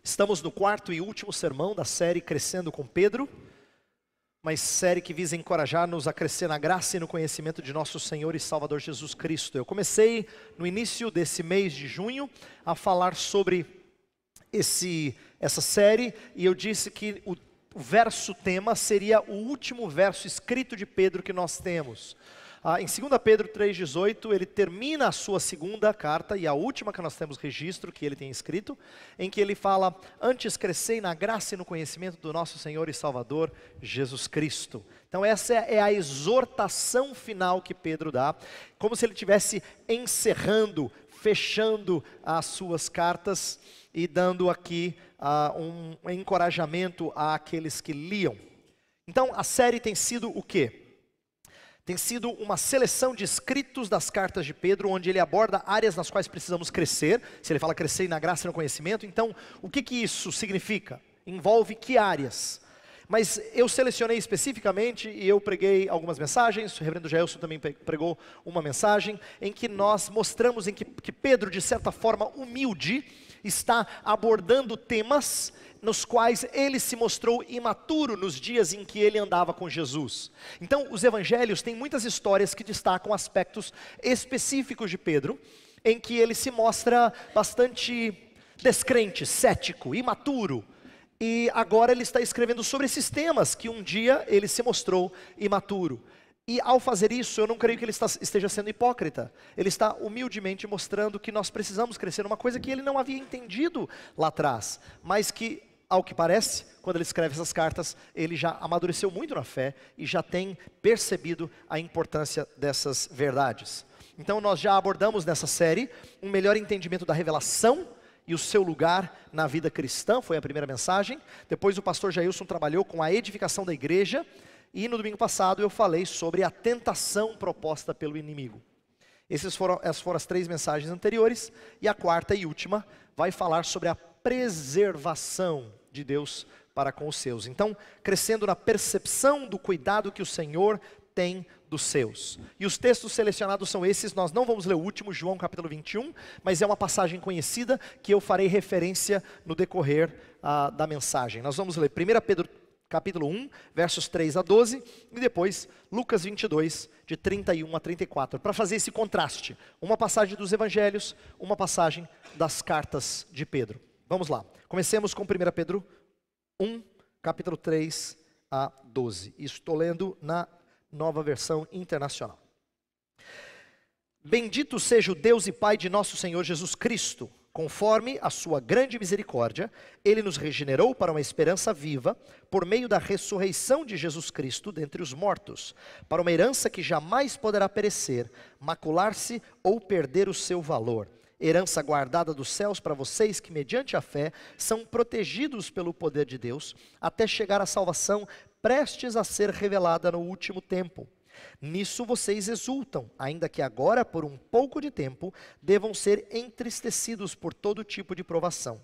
Estamos no quarto e último sermão da série Crescendo com Pedro, uma série que visa encorajar-nos a crescer na graça e no conhecimento de nosso Senhor e Salvador Jesus Cristo. Eu comecei no início desse mês de junho a falar sobre essa série e eu disse que o verso tema seria o último verso escrito de Pedro que nós temos. Em 2 Pedro 3,18, ele termina a sua segunda carta, e a última que nós temos registro, que ele tem escrito, em que ele fala: antes crescei na graça e no conhecimento do nosso Senhor e Salvador, Jesus Cristo. Então essa é a exortação final que Pedro dá, como se ele estivesse encerrando, fechando as suas cartas, e dando aqui um encorajamento àqueles que liam. Então a série tem sido o quê? Tem sido uma seleção de escritos das cartas de Pedro, onde ele aborda áreas nas quais precisamos crescer. Se ele fala crescer na graça e no conhecimento, então o que isso significa? Envolve que áreas? Mas eu selecionei especificamente e eu preguei algumas mensagens, o reverendo Jailson também pregou uma mensagem, em que nós mostramos que Pedro, de certa forma humilde, está abordando temas nos quais ele se mostrou imaturo nos dias em que ele andava com Jesus. Então, os evangelhos têm muitas histórias que destacam aspectos específicos de Pedro, em que ele se mostra bastante descrente, cético, imaturo. E agora ele está escrevendo sobre esses temas que um dia ele se mostrou imaturo. E ao fazer isso, eu não creio que ele esteja sendo hipócrita. Ele está humildemente mostrando que nós precisamos crescer numa coisa que ele não havia entendido lá atrás, mas que, ao que parece, quando ele escreve essas cartas, ele já amadureceu muito na fé e já tem percebido a importância dessas verdades. Então nós já abordamos nessa série um melhor entendimento da revelação e o seu lugar na vida cristã, foi a primeira mensagem. Depois o pastor Jailson trabalhou com a edificação da igreja, e no domingo passado eu falei sobre a tentação proposta pelo inimigo. Essas foram as três mensagens anteriores, e a quarta e última vai falar sobre a preservação de Deus para com os seus. Então, crescendo na percepção do cuidado que o Senhor tem dos seus. E os textos selecionados são esses. Nós não vamos ler o último, João capítulo 21, mas é uma passagem conhecida que eu farei referência no decorrer da mensagem. Nós vamos ler 1 Pedro capítulo 1, versos 3 a 12, e depois Lucas 22, de 31 a 34, para fazer esse contraste. Uma passagem dos evangelhos, uma passagem das cartas de Pedro. Vamos lá, comecemos com 1 Pedro 1, capítulo 3 a 12. Estou lendo na Nova Versão Internacional. Bendito seja o Deus e Pai de nosso Senhor Jesus Cristo. Conforme a sua grande misericórdia, Ele nos regenerou para uma esperança viva, por meio da ressurreição de Jesus Cristo dentre os mortos, para uma herança que jamais poderá perecer, macular-se ou perder o seu valor. Herança guardada dos céus para vocês que, mediante a fé, são protegidos pelo poder de Deus, até chegar à salvação prestes a ser revelada no último tempo. Nisso vocês exultam, ainda que agora, por um pouco de tempo, devam ser entristecidos por todo tipo de provação.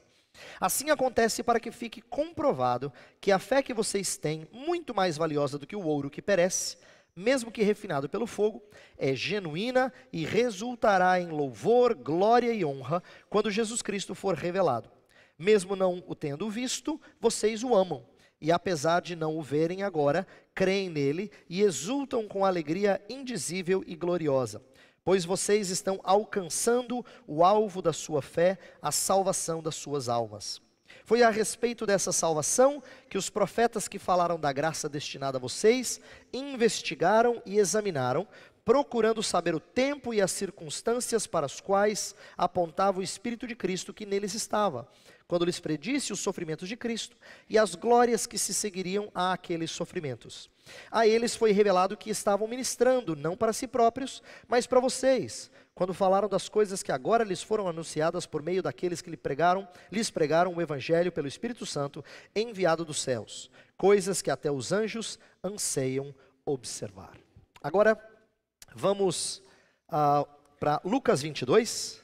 Assim acontece para que fique comprovado que a fé que vocês têm, muito mais valiosa do que o ouro que perece, mesmo que refinado pelo fogo, é genuína e resultará em louvor, glória e honra quando Jesus Cristo for revelado. Mesmo não o tendo visto, vocês o amam. E apesar de não o verem agora, creem nele e exultam com alegria indizível e gloriosa, pois vocês estão alcançando o alvo da sua fé, a salvação das suas almas. Foi a respeito dessa salvação que os profetas que falaram da graça destinada a vocês investigaram e examinaram, procurando saber o tempo e as circunstâncias para as quais apontava o Espírito de Cristo que neles estava, quando lhes predisse os sofrimentos de Cristo e as glórias que se seguiriam àqueles sofrimentos. A eles foi revelado que estavam ministrando, não para si próprios, mas para vocês, quando falaram das coisas que agora lhes foram anunciadas por meio daqueles que lhes pregaram o Evangelho pelo Espírito Santo, enviado dos céus, coisas que até os anjos anseiam observar. Agora, vamos para Lucas 22,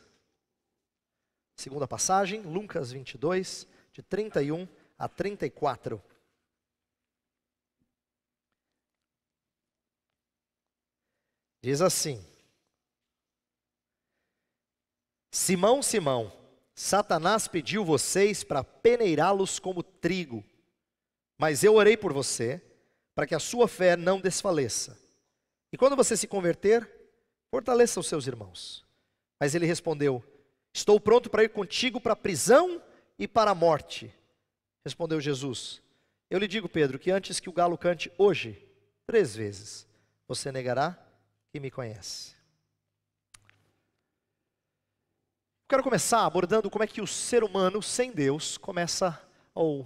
segunda passagem, Lucas 22, de 31 a 34. Diz assim: Simão, Simão, Satanás pediu vocês para peneirá-los como trigo, mas eu orei por você, para que a sua fé não desfaleça. E quando você se converter, fortaleça os seus irmãos. Mas ele respondeu: estou pronto para ir contigo para a prisão e para a morte. Respondeu Jesus: eu lhe digo, Pedro, que antes que o galo cante hoje, 3 vezes, você negará que me conhece. Quero começar abordando como é que o ser humano sem Deus começa ou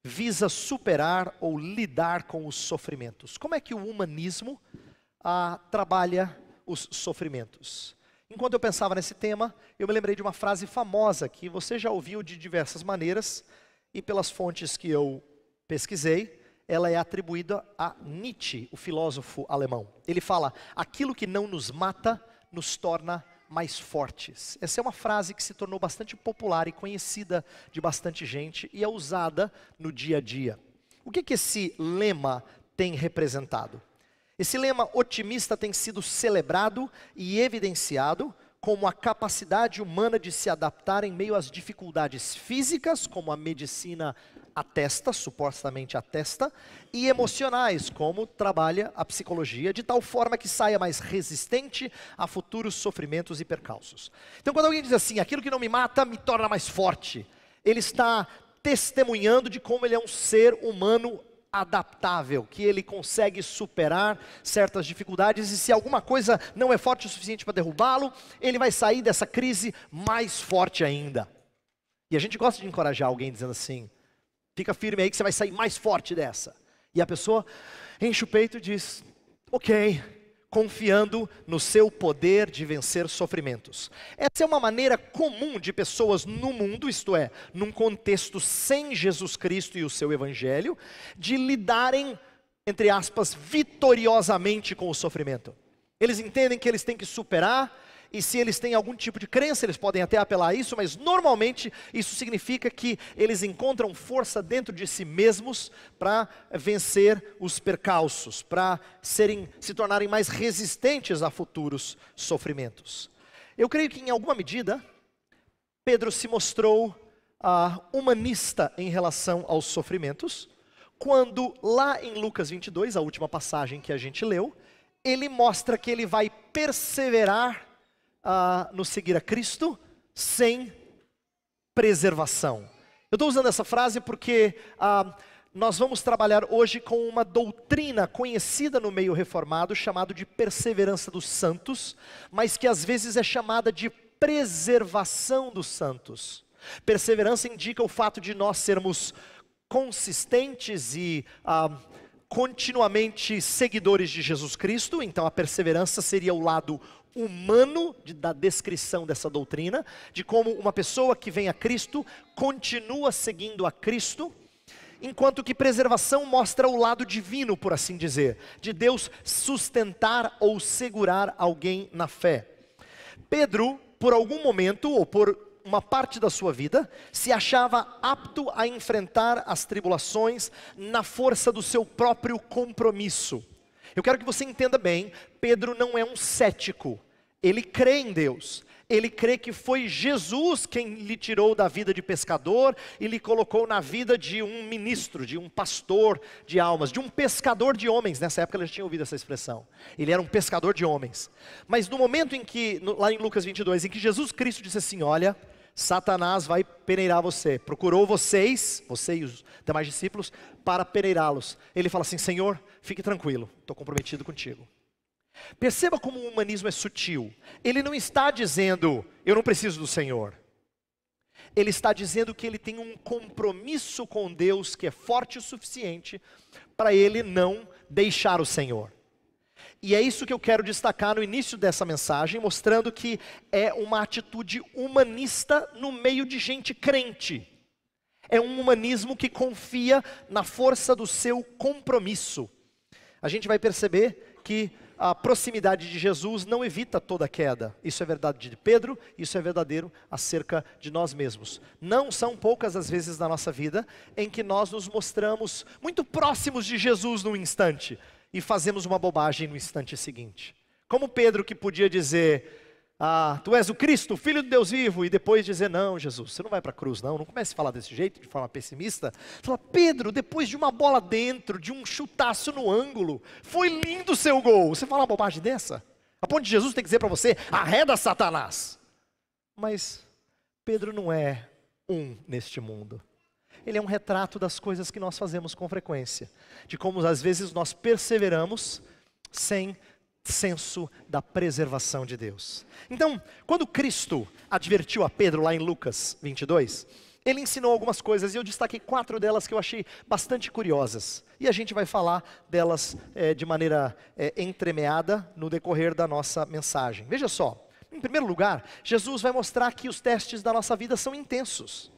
visa superar ou lidar com os sofrimentos. Como é que o humanismo trabalha os sofrimentos? Enquanto eu pensava nesse tema, eu me lembrei de uma frase famosa que você já ouviu de diversas maneiras e pelas fontes que eu pesquisei, ela é atribuída a Nietzsche, o filósofo alemão. Ele fala: aquilo que não nos mata nos torna mais fortes. Essa é uma frase que se tornou bastante popular e conhecida de bastante gente e é usada no dia a dia. O que esse lema tem representado? Esse lema otimista tem sido celebrado e evidenciado como a capacidade humana de se adaptar em meio às dificuldades físicas, como a medicina atesta, supostamente atesta, e emocionais, como trabalha a psicologia, de tal forma que saia mais resistente a futuros sofrimentos e percalços. Então, quando alguém diz assim, aquilo que não me mata me torna mais forte, ele está testemunhando de como ele é um ser humano adaptável, que ele consegue superar certas dificuldades e se alguma coisa não é forte o suficiente para derrubá-lo, ele vai sair dessa crise mais forte ainda. E a gente gosta de encorajar alguém dizendo assim: fica firme aí que você vai sair mais forte dessa. E a pessoa enche o peito e diz: ok, confiando no seu poder de vencer sofrimentos. Essa é uma maneira comum de pessoas no mundo, isto é, num contexto sem Jesus Cristo e o seu Evangelho, de lidarem, entre aspas, vitoriosamente com o sofrimento. Eles entendem que eles têm que superar, e se eles têm algum tipo de crença, eles podem até apelar a isso, mas normalmente isso significa que eles encontram força dentro de si mesmos para vencer os percalços, para se tornarem mais resistentes a futuros sofrimentos. Eu creio que em alguma medida, Pedro se mostrou humanista em relação aos sofrimentos, quando lá em Lucas 22, a última passagem que a gente leu, ele mostra que ele vai perseverar no seguir a Cristo sem preservação. Eu estou usando essa frase porque nós vamos trabalhar hoje com uma doutrina conhecida no meio reformado, chamado de perseverança dos santos, mas que às vezes é chamada de preservação dos santos. Perseverança indica o fato de nós sermos consistentes e continuamente seguidores de Jesus Cristo. Então a perseverança seria o lado humano da descrição dessa doutrina, de como uma pessoa que vem a Cristo continua seguindo a Cristo, enquanto que preservação mostra o lado divino, por assim dizer, de Deus sustentar ou segurar alguém na fé. Pedro, por algum momento ou por uma parte da sua vida, se achava apto a enfrentar as tribulações na força do seu próprio compromisso. Eu quero que você entenda bem, Pedro não é um cético, ele crê em Deus, ele crê que foi Jesus quem lhe tirou da vida de pescador e lhe colocou na vida de um ministro, de um pastor de almas, de um pescador de homens. Nessa época ele já tinha ouvido essa expressão, ele era um pescador de homens. Mas no momento em que, lá em Lucas 22, em que Jesus Cristo disse assim: olha, Satanás vai peneirar você, procurou você e os demais discípulos para peneirá-los. Ele fala assim: Senhor, fique tranquilo, estou comprometido contigo. Perceba como o humanismo é sutil. Ele não está dizendo, eu não preciso do Senhor. Ele está dizendo que ele tem um compromisso com Deus que é forte o suficiente para ele não deixar o Senhor. E é isso que eu quero destacar no início dessa mensagem, mostrando que é uma atitude humanista no meio de gente crente. É um humanismo que confia na força do seu compromisso. A gente vai perceber que a proximidade de Jesus não evita toda queda. Isso é verdade de Pedro, isso é verdadeiro acerca de nós mesmos. Não são poucas as vezes na nossa vida em que nós nos mostramos muito próximos de Jesus num instante e fazemos uma bobagem no instante seguinte. Como Pedro, que podia dizer: tu és o Cristo, o Filho de Deus vivo, e depois dizer, não, Jesus, você não vai para a cruz, não comece a falar desse jeito, de forma pessimista. Fala, Pedro, depois de uma bola dentro, de um chutaço no ângulo, foi lindo o seu gol. Você fala uma bobagem dessa? A ponto de Jesus tem que dizer para você, arreda Satanás. Mas Pedro não é neste mundo. Ele é um retrato das coisas que nós fazemos com frequência, de como às vezes nós perseveramos sem senso da preservação de Deus. Então, quando Cristo advertiu a Pedro lá em Lucas 22, ele ensinou algumas coisas, e eu destaquei 4 delas que eu achei bastante curiosas. E a gente vai falar delas de maneira entremeada no decorrer da nossa mensagem. Veja só, em primeiro lugar, Jesus vai mostrar que os testes da nossa vida são intensos.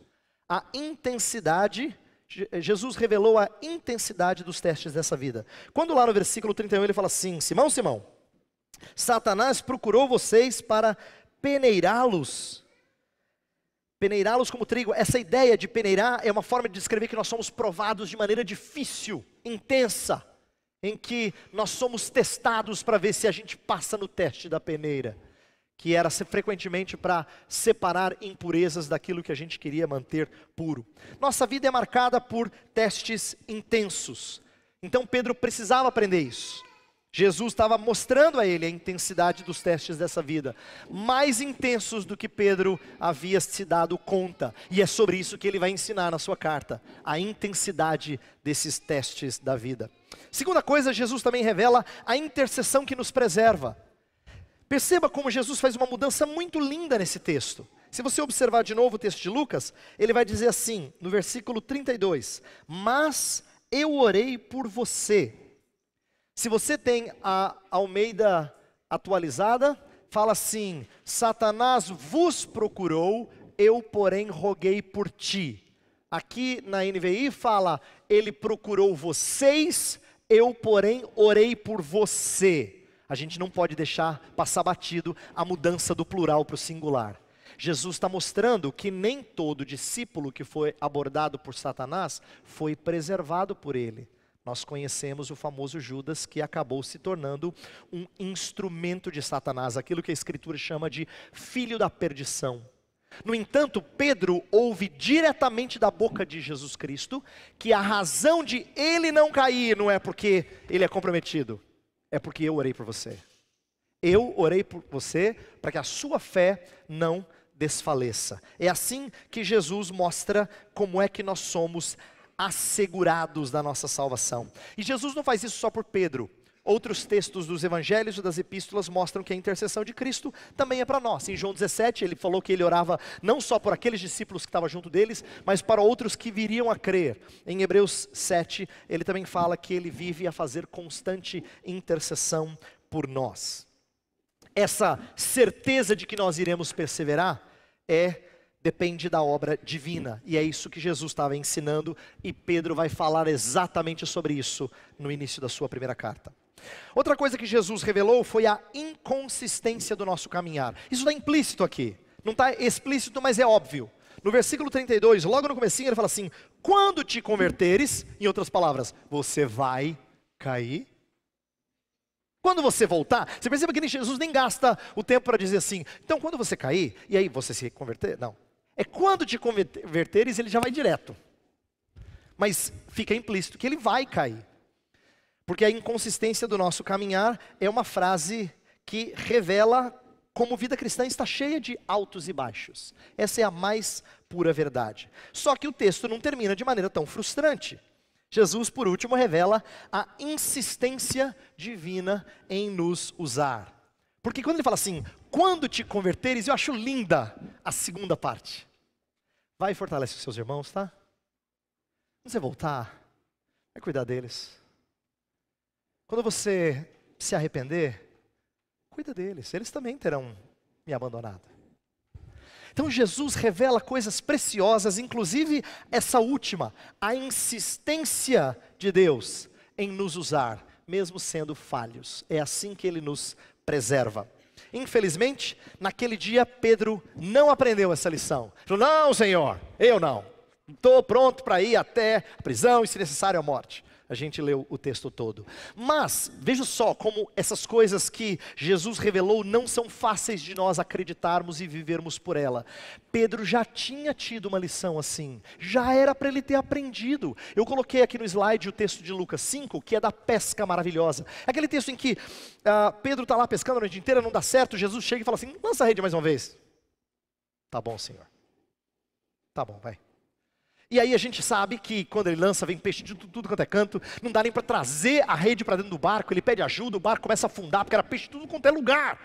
A intensidade, Jesus revelou a intensidade dos testes dessa vida. Quando lá no versículo 31 ele fala assim, Simão, Simão, Satanás procurou vocês para peneirá-los como trigo. Essa ideia de peneirar é uma forma de descrever que nós somos provados de maneira difícil, intensa, em que nós somos testados para ver se a gente passa no teste da peneira, que era frequentemente para separar impurezas daquilo que a gente queria manter puro. Nossa vida é marcada por testes intensos. Então Pedro precisava aprender isso. Jesus estava mostrando a ele a intensidade dos testes dessa vida, mais intensos do que Pedro havia se dado conta. E é sobre isso que ele vai ensinar na sua carta, a intensidade desses testes da vida. Segunda coisa, Jesus também revela a intercessão que nos preserva. Perceba como Jesus faz uma mudança muito linda nesse texto. Se você observar de novo o texto de Lucas, ele vai dizer assim, no versículo 32, mas eu orei por você. Se você tem a Almeida atualizada, fala assim, Satanás vos procurou, eu porém roguei por ti. Aqui na NVI fala, ele procurou vocês, eu porém orei por você. A gente não pode deixar passar batido a mudança do plural para o singular. Jesus está mostrando que nem todo discípulo que foi abordado por Satanás foi preservado por ele. Nós conhecemos o famoso Judas, que acabou se tornando um instrumento de Satanás, aquilo que a Escritura chama de filho da perdição. No entanto, Pedro ouve diretamente da boca de Jesus Cristo, que a razão de ele não cair não é porque ele é comprometido, é porque eu orei por você. Eu orei por você para que a sua fé não desfaleça. É assim que Jesus mostra como é que nós somos assegurados da nossa salvação. E Jesus não faz isso só por Pedro. Outros textos dos evangelhos e das epístolas mostram que a intercessão de Cristo também é para nós. Em João 17 ele falou que ele orava não só por aqueles discípulos que estavam junto deles, mas para outros que viriam a crer. Em Hebreus 7 ele também fala que ele vive a fazer constante intercessão por nós. Essa certeza de que nós iremos perseverar depende da obra divina, e é isso que Jesus estava ensinando, e Pedro vai falar exatamente sobre isso no início da sua primeira carta. Outra coisa que Jesus revelou foi a inconsistência do nosso caminhar. Isso está implícito aqui, não está explícito, mas é óbvio. No versículo 32, logo no comecinho, ele fala assim, quando te converteres, em outras palavras, você vai cair. Quando você voltar, você percebe que Jesus nem gasta o tempo para dizer assim, então quando você cair, e aí você se converter? Não. É quando te converteres, ele já vai direto. Mas fica implícito que ele vai cair. Porque a inconsistência do nosso caminhar é uma frase que revela como vida cristã está cheia de altos e baixos. Essa é a mais pura verdade. Só que o texto não termina de maneira tão frustrante. Jesus, por último, revela a insistência divina em nos usar. Porque quando ele fala assim, quando te converteres, eu acho linda a segunda parte. Vai e fortalece os seus irmãos, tá? Quando você voltar, vai cuidar deles. Quando você se arrepender, cuida deles, eles também terão me abandonado. Então Jesus revela coisas preciosas, inclusive essa última, a insistência de Deus em nos usar, mesmo sendo falhos. É assim que Ele nos preserva. Infelizmente, naquele dia Pedro não aprendeu essa lição. Falou, não Senhor, eu não. Estou pronto para ir até a prisão e se necessário a morte. a gente leu o texto todo. Mas, veja só como essas coisas que Jesus revelou não são fáceis de nós acreditarmos e vivermos por ela. Pedro já tinha tido uma lição assim, já era para ele ter aprendido. Eu coloquei aqui no slide o texto de Lucas 5, que é da pesca maravilhosa. Aquele texto em que Pedro está lá pescando a noite inteira, não dá certo, Jesus chega e fala assim, lança a rede mais uma vez. Tá bom, Senhor. Tá bom, vai. E aí a gente sabe que quando ele lança, vem peixe de tudo quanto é canto, não dá nem para trazer a rede para dentro do barco, ele pede ajuda, o barco começa a afundar, porque era peixe de tudo quanto é lugar.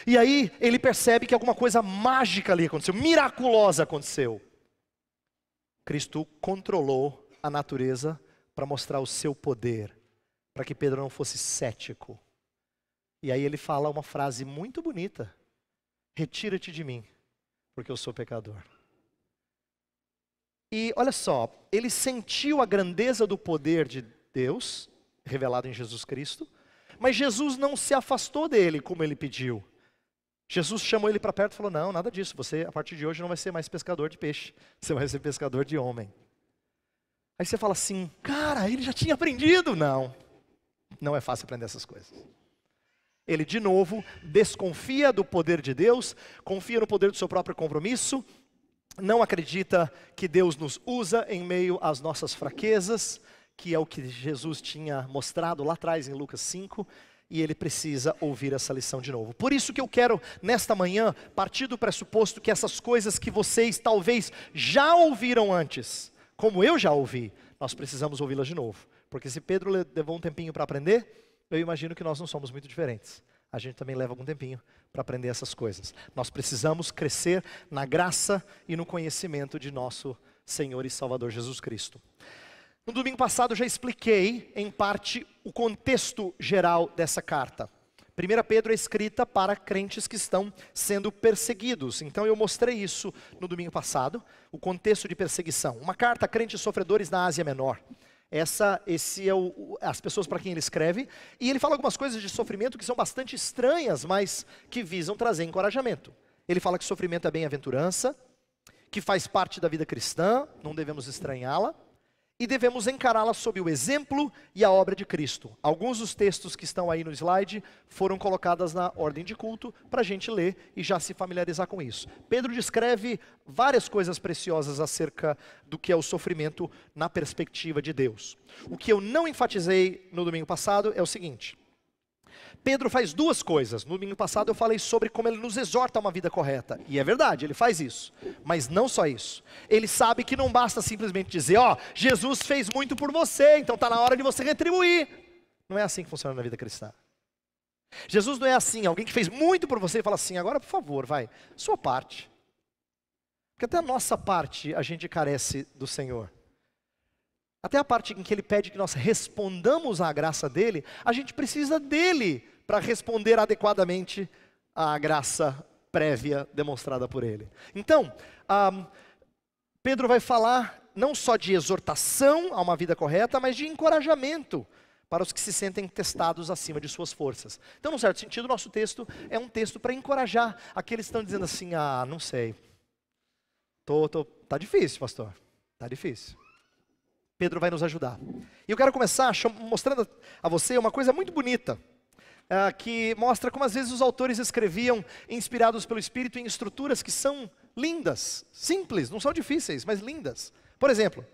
E aí ele percebe que alguma coisa mágica ali aconteceu, miraculosa aconteceu. Cristo controlou a natureza para mostrar o seu poder, para que Pedro não fosse cético. E aí ele fala uma frase muito bonita, retira-te de mim, porque eu sou pecador. E olha só, ele sentiu a grandeza do poder de Deus, revelado em Jesus Cristo, mas Jesus não se afastou dele como ele pediu. Jesus chamou ele para perto e falou, não, nada disso, você a partir de hoje não vai ser mais pescador de peixe, você vai ser pescador de homem. Aí você fala assim, cara, ele já tinha aprendido. Não, não é fácil aprender essas coisas. Ele de novo desconfia do poder de Deus, confia no poder do seu próprio compromisso, não acredita que Deus nos usa em meio às nossas fraquezas, que é o que Jesus tinha mostrado lá atrás em Lucas 5, e ele precisa ouvir essa lição de novo. Por isso que eu quero, nesta manhã, partir do pressuposto que essas coisas que vocês talvez já ouviram antes, como eu já ouvi, nós precisamos ouvi-las de novo. Porque se Pedro levou um tempinho para aprender, eu imagino que nós não somos muito diferentes. A gente também leva algum tempinho para aprender essas coisas. Nós precisamos crescer na graça e no conhecimento de nosso Senhor e Salvador Jesus Cristo. No domingo passado eu já expliquei, em parte, o contexto geral dessa carta. 1 Pedro é escrita para crentes que estão sendo perseguidos. Então eu mostrei isso no domingo passado, o contexto de perseguição. Uma carta a crentes sofredores na Ásia Menor. Esse é as pessoas para quem ele escreve, e ele fala algumas coisas de sofrimento que são bastante estranhas, mas que visam trazer encorajamento. Ele fala que sofrimento é bem-aventurança, que faz parte da vida cristã, não devemos estranhá-la, e devemos encará-la sob o exemplo e a obra de Cristo. Alguns dos textos que estão aí no slide foram colocados na ordem de culto para a gente ler e já se familiarizar com isso. Pedro descreve várias coisas preciosas acerca do que é o sofrimento na perspectiva de Deus. O que eu não enfatizei no domingo passado é o seguinte: Pedro faz duas coisas. No domingo passado eu falei sobre como ele nos exorta a uma vida correta. E é verdade, ele faz isso. Mas não só isso. Ele sabe que não basta simplesmente dizer, Jesus fez muito por você, então está na hora de você retribuir. Não é assim que funciona na vida cristã. Jesus não é assim, alguém que fez muito por você e fala assim, agora por favor, vai, sua parte. Porque até a nossa parte a gente carece do Senhor. Até a parte em que ele pede que nós respondamos à graça dele, a gente precisa dele para responder adequadamente à graça prévia demonstrada por ele. Então, Pedro vai falar não só de exortação a uma vida correta, mas de encorajamento para os que se sentem testados acima de suas forças. Então, num certo sentido, nosso texto é um texto para encorajar aqueles que estão dizendo assim, não sei, tá difícil, pastor, tá difícil. Pedro vai nos ajudar. E eu quero começar mostrando a você uma coisa muito bonita, que mostra como às vezes os autores escreviam, inspirados pelo Espírito, em estruturas que são lindas, simples, não são difíceis, mas lindas. Por exemplo,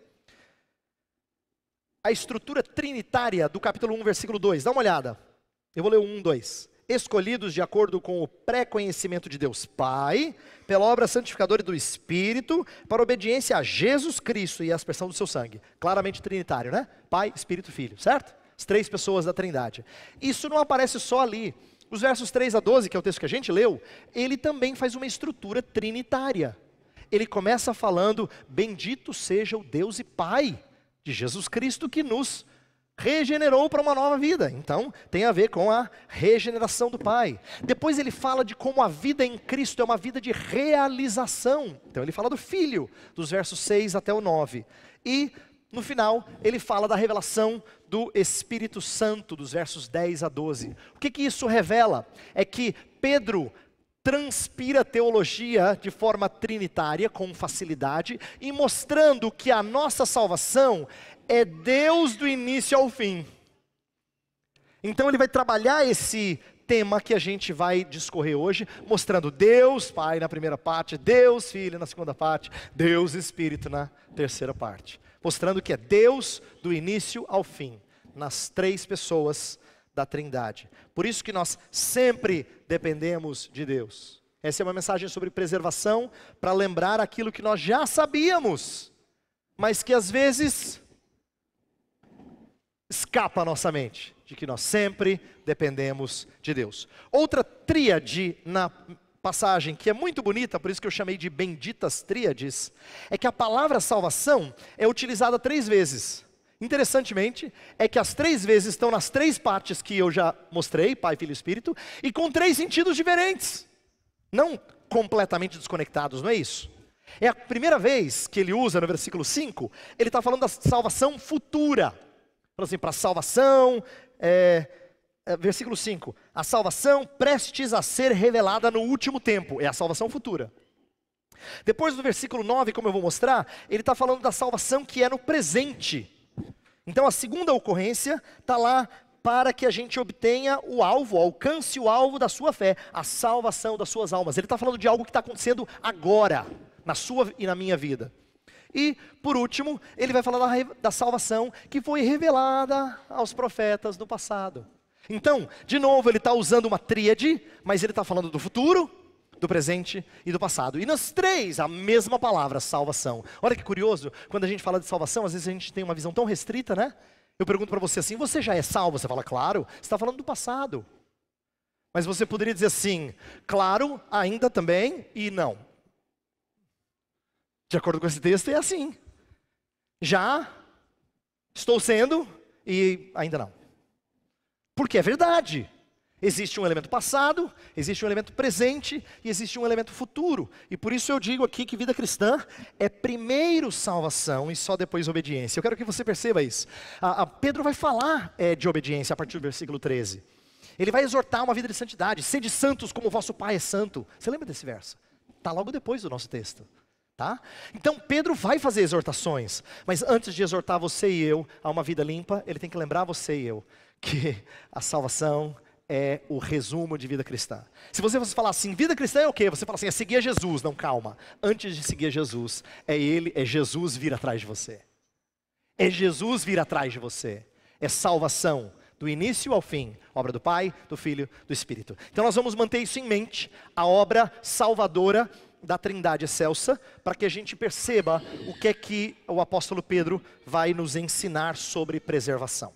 a estrutura trinitária do capítulo 1, versículo 2, dá uma olhada. Eu vou ler o 1, 2. Escolhidos de acordo com o pré-conhecimento de Deus Pai, pela obra santificadora do Espírito, para obediência a Jesus Cristo e a aspersão do seu sangue. Claramente trinitário, né? Pai, Espírito e Filho, certo? As três pessoas da Trindade. Isso não aparece só ali. Os versos 3 a 12, que é o texto que a gente leu, ele também faz uma estrutura trinitária. Ele começa falando, bendito seja o Deus e Pai de Jesus Cristo que nos regenerou para uma nova vida. Então, tem a ver com a regeneração do Pai. Depois ele fala de como a vida em Cristo é uma vida de realização. Então ele fala do Filho, dos versos 6 até o 9. E, no final, ele fala da revelação do Espírito Santo, dos versos 10 a 12. O que isso revela? É que Pedro transpira teologia de forma trinitária, com facilidade, e mostrando que a nossa salvação é Deus do início ao fim. Então ele vai trabalhar esse tema que a gente vai discorrer hoje, mostrando Deus Pai na primeira parte, Deus Filho na segunda parte, Deus Espírito na terceira parte. Mostrando que é Deus do início ao fim, nas três pessoas da Trindade. Por isso que nós sempre dependemos de Deus. Essa é uma mensagem sobre preservação, para lembrar aquilo que nós já sabíamos, mas que às vezes escapa à nossa mente, de que nós sempre dependemos de Deus. Outra tríade na passagem, que é muito bonita, por isso que eu chamei de benditas tríades, é que a palavra salvação é utilizada 3 vezes. Interessantemente, é que as 3 vezes estão nas 3 partes que eu já mostrei, Pai, Filho e Espírito, e com 3 sentidos diferentes. Não completamente desconectados, não é isso? É a primeira vez que ele usa no versículo 5, ele está falando da salvação futura. Fala assim, para a salvação, versículo 5, a salvação prestes a ser revelada no último tempo, é a salvação futura. Depois do versículo 9, como eu vou mostrar, ele está falando da salvação que é no presente. Então a segunda ocorrência está lá para que a gente obtenha o alvo, alcance o alvo da sua fé, a salvação das suas almas. Ele está falando de algo que está acontecendo agora, na sua e na minha vida. E, por último, ele vai falar da salvação que foi revelada aos profetas no passado. Então, de novo, ele está usando uma tríade, mas ele está falando do futuro, do presente e do passado. E nas 3, a mesma palavra, salvação. Olha que curioso, quando a gente fala de salvação, às vezes a gente tem uma visão tão restrita, né? Eu pergunto para você assim, você já é salvo? Você fala, claro, você está falando do passado. Mas você poderia dizer assim, claro, ainda também e não. De acordo com esse texto, é assim. Já estou sendo e ainda não. Porque é verdade. Existe um elemento passado, existe um elemento presente e existe um elemento futuro. E por isso eu digo aqui que vida cristã é primeiro salvação e só depois obediência. Eu quero que você perceba isso. Pedro vai falar de obediência a partir do versículo 13. Ele vai exortar uma vida de santidade. Sede santos como o vosso Pai é santo. Você lembra desse verso? Está logo depois do nosso texto. Tá? Então Pedro vai fazer exortações. Mas antes de exortar você e eu a uma vida limpa, ele tem que lembrar você e eu que a salvação é o resumo de vida cristã. Se você fosse falar assim, vida cristã é o quê? Você fala assim, é seguir a Jesus. Não, calma. Antes de seguir a Jesus, é Jesus vir atrás de você. É Jesus vir atrás de você. É salvação, do início ao fim. Obra do Pai, do Filho, do Espírito. Então nós vamos manter isso em mente, a obra salvadora da Trindade excelsa, para que a gente perceba o que é que o apóstolo Pedro vai nos ensinar sobre preservação.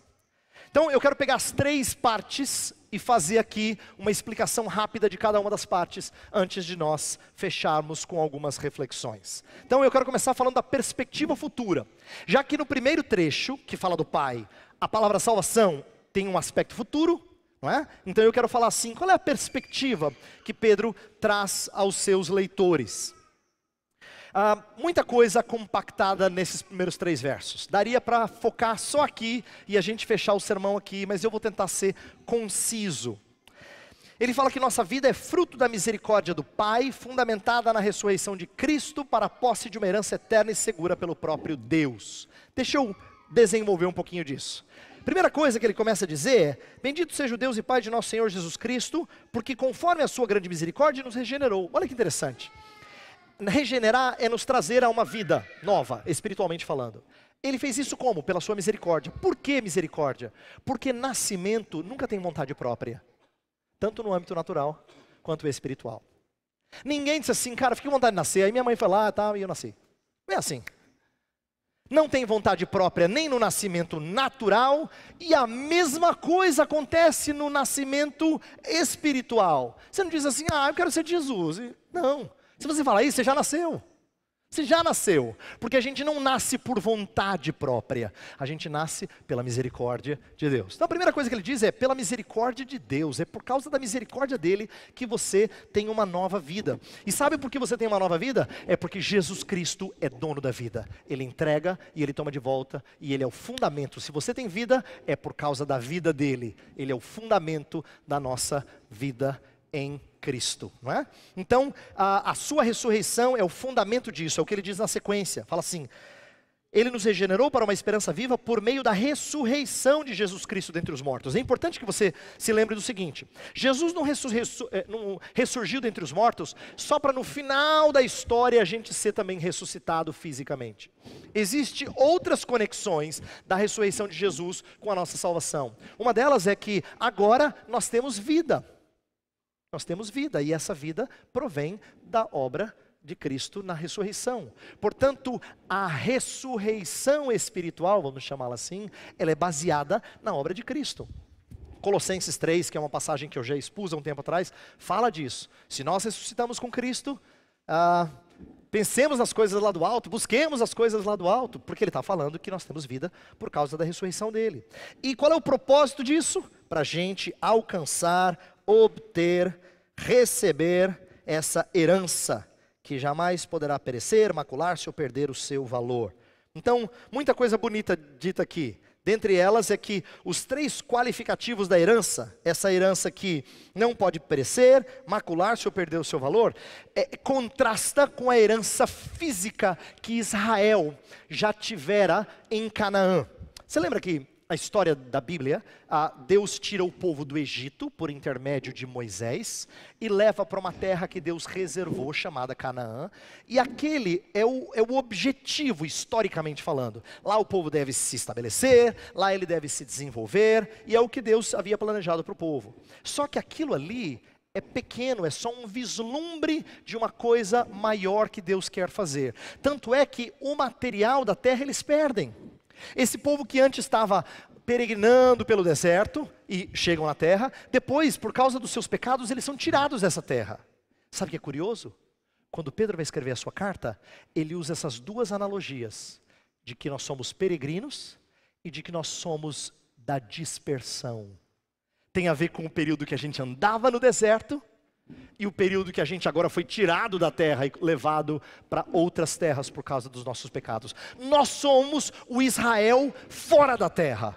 Então eu quero pegar as 3 partes e fazer aqui uma explicação rápida de cada uma das partes, antes de nós fecharmos com algumas reflexões. Então eu quero começar falando da perspectiva futura. Já que no primeiro trecho, que fala do Pai, a palavra salvação tem um aspecto futuro, não é? Então eu quero falar assim, qual é a perspectiva que Pedro traz aos seus leitores? Muita coisa compactada nesses primeiros 3 versos. Daria para focar só aqui e a gente fechar o sermão aqui, mas eu vou tentar ser conciso. Ele fala que nossa vida é fruto da misericórdia do Pai, fundamentada na ressurreição de Cristo para a posse de uma herança eterna e segura pelo próprio Deus. Deixa eu desenvolver um pouquinho disso. Primeira coisa que ele começa a dizer é, bendito seja o Deus e Pai de nosso Senhor Jesus Cristo, porque conforme a sua grande misericórdia nos regenerou. Olha que interessante. Regenerar é nos trazer a uma vida nova, espiritualmente falando. Ele fez isso como? Pela sua misericórdia. Por que misericórdia? Porque nascimento nunca tem vontade própria. Tanto no âmbito natural, quanto espiritual. Ninguém disse assim, cara, fiquei com vontade de nascer. Aí minha mãe foi lá, e eu nasci. Não é assim. Não tem vontade própria nem no nascimento natural. E a mesma coisa acontece no nascimento espiritual. Você não diz assim, eu quero ser de Jesus. Não. Se você falar isso, você já nasceu. Você já nasceu. Porque a gente não nasce por vontade própria. A gente nasce pela misericórdia de Deus. Então a primeira coisa que ele diz é, pela misericórdia de Deus. É por causa da misericórdia dele que você tem uma nova vida. E sabe por que você tem uma nova vida? É porque Jesus Cristo é dono da vida. Ele entrega e ele toma de volta. E ele é o fundamento. Se você tem vida, é por causa da vida dele. Ele é o fundamento da nossa vida em Cristo, não é? Então, a sua ressurreição é o fundamento disso, é o que ele diz na sequência. Fala assim, Ele nos regenerou para uma esperança viva por meio da ressurreição de Jesus Cristo dentre os mortos. É importante que você se lembre do seguinte: Jesus não ressurgiu dentre os mortos só para no final da história a gente ser também ressuscitado fisicamente. Existem outras conexões da ressurreição de Jesus com a nossa salvação. Uma delas é que agora nós temos vida. Nós temos vida, e essa vida provém da obra de Cristo na ressurreição. Portanto, a ressurreição espiritual, vamos chamá-la assim, ela é baseada na obra de Cristo. Colossenses 3, que é uma passagem que eu já expus há um tempo atrás, fala disso. Se nós ressuscitamos com Cristo, pensemos nas coisas lá do alto, busquemos as coisas lá do alto, porque ele está falando que nós temos vida por causa da ressurreição dele. E qual é o propósito disso? Para a gente alcançar, obter, receber essa herança, que jamais poderá perecer, macular-se ou perder o seu valor. Então, muita coisa bonita dita aqui. Dentre elas é que os 3 qualificativos da herança, essa herança que não pode perecer, macular-se ou perder o seu valor, contrasta com a herança física que Israel já tivera em Canaã. Você lembra que a história da Bíblia, Deus tira o povo do Egito por intermédio de Moisés e leva para uma terra que Deus reservou, chamada Canaã, e aquele é o objetivo, historicamente falando. Lá o povo deve se estabelecer, lá ele deve se desenvolver, e é o que Deus havia planejado para o povo. Só que aquilo ali é pequeno, é só um vislumbre de uma coisa maior que Deus quer fazer. Tanto é que o material da terra eles perdem. Esse povo que antes estava peregrinando pelo deserto e chegam à terra, depois, por causa dos seus pecados, eles são tirados dessa terra. Sabe o que é curioso? Quando Pedro vai escrever a sua carta, ele usa essas 2 analogias, de que nós somos peregrinos e de que nós somos da dispersão. Tem a ver com o período que a gente andava no deserto e o período que a gente agora foi tirado da terra e levado para outras terras por causa dos nossos pecados. Nós somos o Israel fora da terra,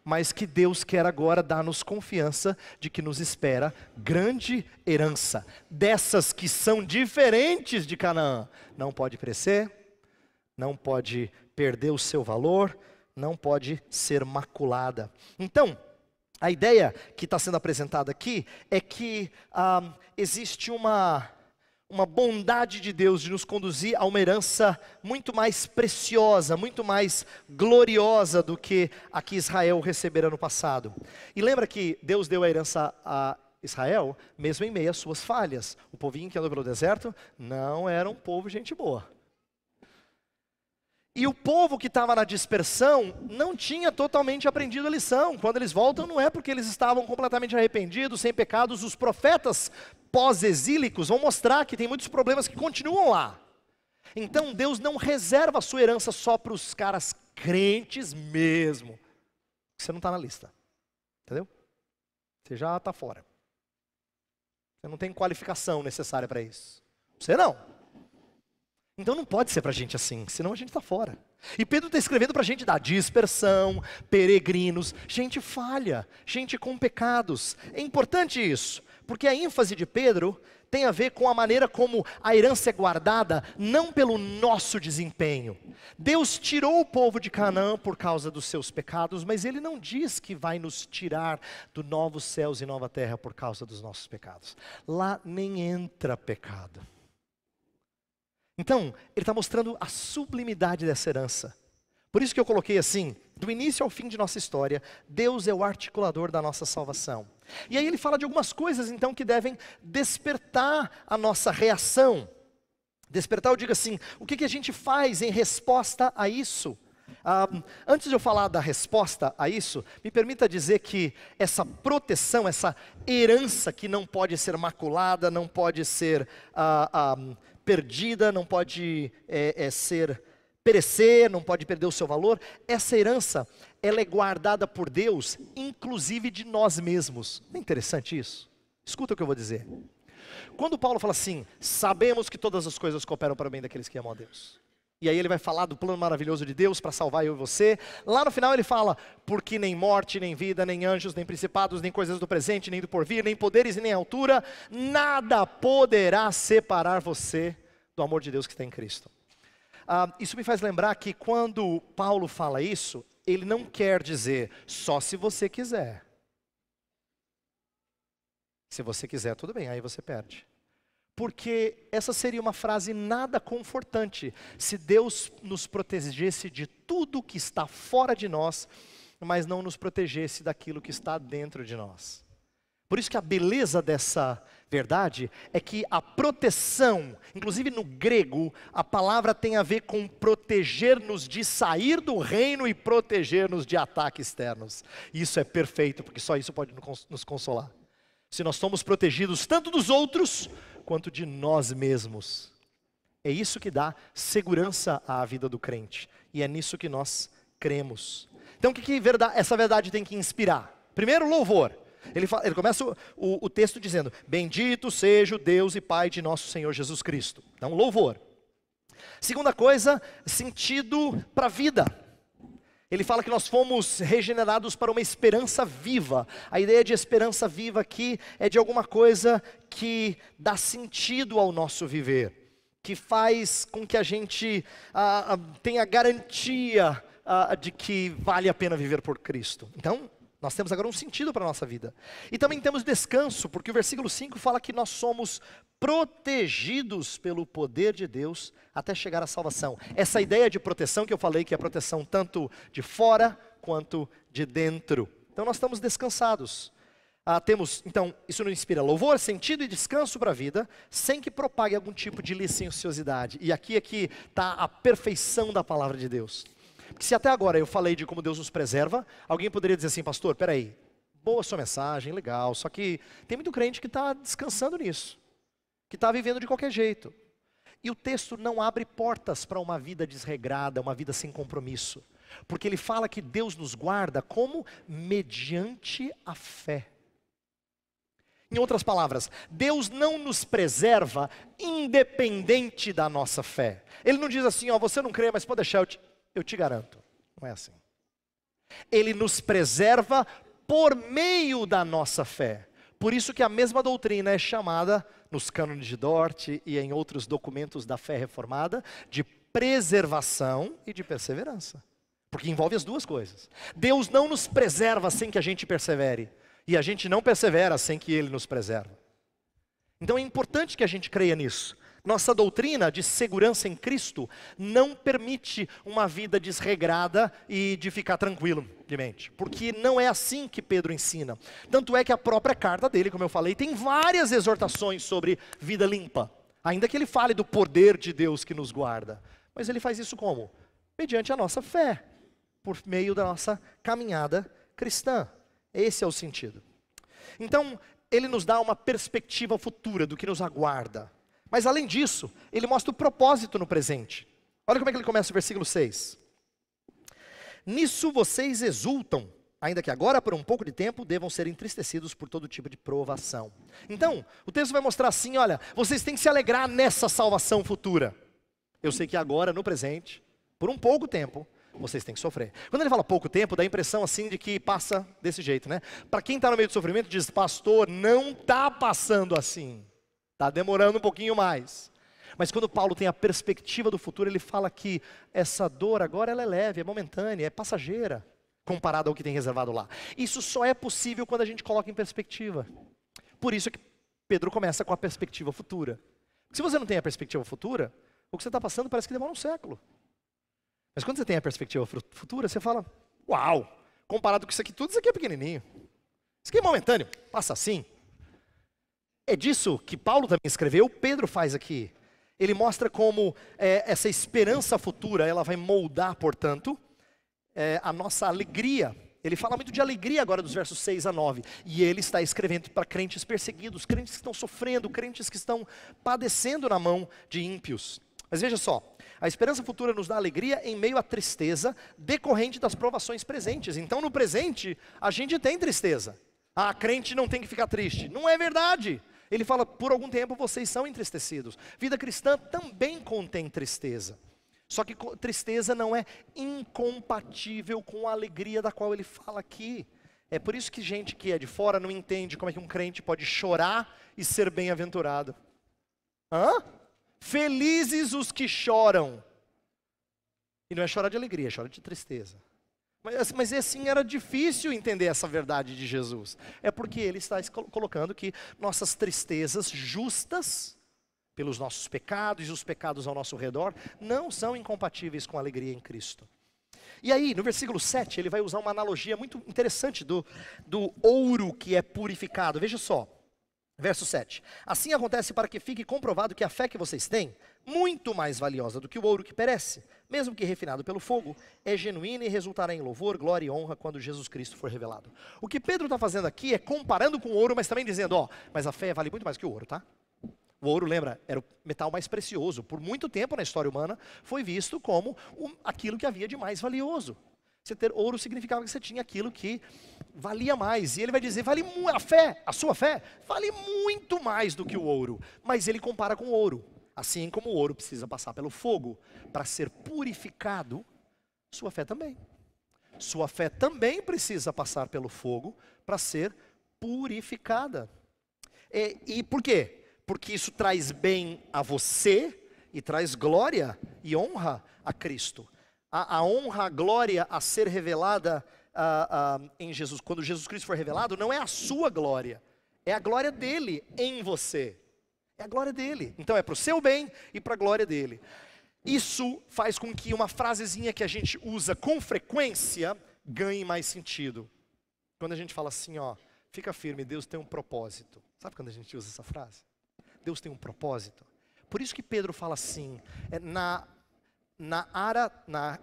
mas que Deus quer agora dar-nos confiança de que nos espera grande herança, dessas que são diferentes de Canaã. Não pode perecer, não pode perder o seu valor, não pode ser maculada. Então, a ideia que está sendo apresentada aqui é que existe uma bondade de Deus de nos conduzir a uma herança muito mais preciosa, muito mais gloriosa do que a que Israel recebera no passado. E lembra que Deus deu a herança a Israel, mesmo em meio às suas falhas. O povinho que andou pelo deserto não era um povo gente boa. E o povo que estava na dispersão não tinha totalmente aprendido a lição. Quando eles voltam, não é porque eles estavam completamente arrependidos, sem pecados. Os profetas pós-exílicos vão mostrar que tem muitos problemas que continuam lá. Então Deus não reserva a sua herança só para os caras crentes mesmo. Você não está na lista, entendeu? Você já está fora. Você não tem qualificação necessária para isso. Você não. Então não pode ser para a gente assim, senão a gente está fora. E Pedro está escrevendo para a gente da dispersão, peregrinos, gente falha, gente com pecados. É importante isso, porque a ênfase de Pedro tem a ver com a maneira como a herança é guardada, não pelo nosso desempenho. Deus tirou o povo de Canaã por causa dos seus pecados, mas Ele não diz que vai nos tirar do novos céus e nova terra por causa dos nossos pecados. Lá nem entra pecado. Então, ele está mostrando a sublimidade dessa herança. Por isso que eu coloquei assim, do início ao fim de nossa história, Deus é o articulador da nossa salvação. E aí ele fala de algumas coisas então que devem despertar a nossa reação. Despertar, eu digo assim, o que a gente faz em resposta a isso? Antes de eu falar da resposta a isso, me permita dizer que essa proteção, essa herança que não pode ser maculada, não pode ser perdida, não pode perecer, não pode perder o seu valor. Essa herança, ela é guardada por Deus, inclusive de nós mesmos. Não é interessante isso? Escuta o que eu vou dizer. Quando Paulo fala assim, sabemos que todas as coisas cooperam para o bem daqueles que amam a Deus. E aí ele vai falar do plano maravilhoso de Deus para salvar eu e você. Lá no final ele fala, porque nem morte, nem vida, nem anjos, nem principados, nem coisas do presente, nem do porvir, nem poderes e nem altura, nada poderá separar você do amor de Deus que está em Cristo. Isso me faz lembrar que quando Paulo fala isso, ele não quer dizer só se você quiser. Se você quiser, tudo bem, aí você perde. Porque essa seria uma frase nada confortante, se Deus nos protegesse de tudo que está fora de nós, mas não nos protegesse daquilo que está dentro de nós. Por isso que a beleza dessa verdade é que a proteção, inclusive no grego, a palavra tem a ver com proteger-nos de sair do reino e proteger-nos de ataques externos. E isso é perfeito, porque só isso pode nos consolar. Se nós somos protegidos tanto dos outros, quanto de nós mesmos. É isso que dá segurança à vida do crente. E é nisso que nós cremos. Então o que essa verdade tem que inspirar? Primeiro, louvor. Ele começa o texto dizendo: bendito seja o Deus e Pai de nosso Senhor Jesus Cristo. Então, louvor. Segunda coisa, sentido para a vida. Ele fala que nós fomos regenerados para uma esperança viva. A ideia de esperança viva aqui é de alguma coisa que dá sentido ao nosso viver, que faz com que a gente tenha garantia de que vale a pena viver por Cristo. Então, nós temos agora um sentido para a nossa vida. E também temos descanso, porque o versículo 5 fala que nós somos protegidos pelo poder de Deus até chegar à salvação. Essa ideia de proteção que eu falei, que é proteção tanto de fora quanto de dentro. Então nós estamos descansados. Então, isso nos inspira louvor, sentido e descanso para a vida, sem que propague algum tipo de licenciosidade. E aqui é que está a perfeição da palavra de Deus. Porque se até agora eu falei de como Deus nos preserva, alguém poderia dizer assim: pastor, peraí, boa sua mensagem, legal, só que tem muito crente que está descansando nisso, que está vivendo de qualquer jeito. E o texto não abre portas para uma vida desregrada, uma vida sem compromisso, porque ele fala que Deus nos guarda como mediante a fé. Em outras palavras, Deus não nos preserva independente da nossa fé. Ele não diz assim: ó, você não crê, mas pode deixar, eu te garanto. Não é assim. Ele nos preserva por meio da nossa fé. Por isso que a mesma doutrina é chamada, nos cânones de Dort e em outros documentos da fé reformada, de preservação e de perseverança. Porque envolve as duas coisas. Deus não nos preserva sem que a gente persevere. E a gente não persevera sem que Ele nos preserve. Então é importante que a gente creia nisso. Nossa doutrina de segurança em Cristo não permite uma vida desregrada e de ficar tranquilo de mente. Porque não é assim que Pedro ensina. Tanto é que a própria carta dele, como eu falei, tem várias exortações sobre vida limpa. Ainda que ele fale do poder de Deus que nos guarda. Mas ele faz isso como? Mediante a nossa fé. Por meio da nossa caminhada cristã. Esse é o sentido. Então, ele nos dá uma perspectiva futura do que nos aguarda. Mas além disso, ele mostra o propósito no presente. Olha como é que ele começa o versículo 6. Nisso vocês exultam, ainda que agora por um pouco de tempo devam ser entristecidos por todo tipo de provação. Então, o texto vai mostrar assim, olha, vocês têm que se alegrar nessa salvação futura. Eu sei que agora, no presente, por um pouco tempo, vocês têm que sofrer. Quando ele fala pouco tempo, dá a impressão assim de que passa desse jeito, né? Para quem está no meio do sofrimento, diz: pastor, não está passando assim. Está demorando um pouquinho mais. Mas quando Paulo tem a perspectiva do futuro, ele fala que essa dor agora ela é leve, é momentânea, é passageira, comparado ao que tem reservado lá. Isso só é possível quando a gente coloca em perspectiva. Por isso é que Pedro começa com a perspectiva futura. Se você não tem a perspectiva futura, o que você está passando parece que demora um século. Mas quando você tem a perspectiva futura, você fala: uau, comparado com isso aqui tudo, isso aqui é pequenininho. Isso aqui é momentâneo, passa assim. É disso que Paulo também escreveu, Pedro faz aqui. Ele mostra como essa esperança futura, ela vai moldar, portanto, a nossa alegria. Ele fala muito de alegria agora dos versos 6 a 9. E ele está escrevendo para crentes perseguidos, crentes que estão sofrendo, crentes que estão padecendo na mão de ímpios. Mas veja só, a esperança futura nos dá alegria em meio à tristeza decorrente das provações presentes. Então no presente, a gente tem tristeza. Ah, crente não tem que ficar triste. Não é verdade. Ele fala: por algum tempo vocês são entristecidos. Vida cristã também contém tristeza. Só que tristeza não é incompatível com a alegria da qual ele fala aqui. É por isso que gente que é de fora não entende como é que um crente pode chorar e ser bem-aventurado. Felizes os que choram. E não é chorar de alegria, é chorar de tristeza. Mas assim, era difícil entender essa verdade de Jesus. É porque ele está colocando que nossas tristezas justas, pelos nossos pecados e os pecados ao nosso redor, não são incompatíveis com a alegria em Cristo. E aí, no versículo 7, ele vai usar uma analogia muito interessante do ouro que é purificado. Veja só, verso 7. Assim acontece para que fique comprovado que a fé que vocês têm, muito mais valiosa do que o ouro que perece, mesmo que refinado pelo fogo, é genuína e resultará em louvor, glória e honra quando Jesus Cristo for revelado. O que Pedro está fazendo aqui é comparando com o ouro, mas também dizendo, ó, mas a fé vale muito mais que o ouro, tá? O ouro, lembra, era o metal mais precioso. Por muito tempo na história humana, foi visto como aquilo que havia de mais valioso. Você ter ouro significava que você tinha aquilo que valia mais. E ele vai dizer, a sua fé, vale muito mais do que o ouro. Mas ele compara com o ouro. Assim como o ouro precisa passar pelo fogo para ser purificado, sua fé também. Sua fé também precisa passar pelo fogo para ser purificada. E por quê? Porque isso traz bem a você e traz glória e honra a Cristo. A honra, a glória a ser revelada em Jesus, quando Jesus Cristo for revelado, não é a sua glória, é a glória dele em você. É a glória dele. Então é para o seu bem e para a glória dele. Isso faz com que uma frasezinha que a gente usa com frequência ganhe mais sentido. Quando a gente fala assim, ó, fica firme, Deus tem um propósito. Sabe quando a gente usa essa frase? Deus tem um propósito. Por isso que Pedro fala assim, na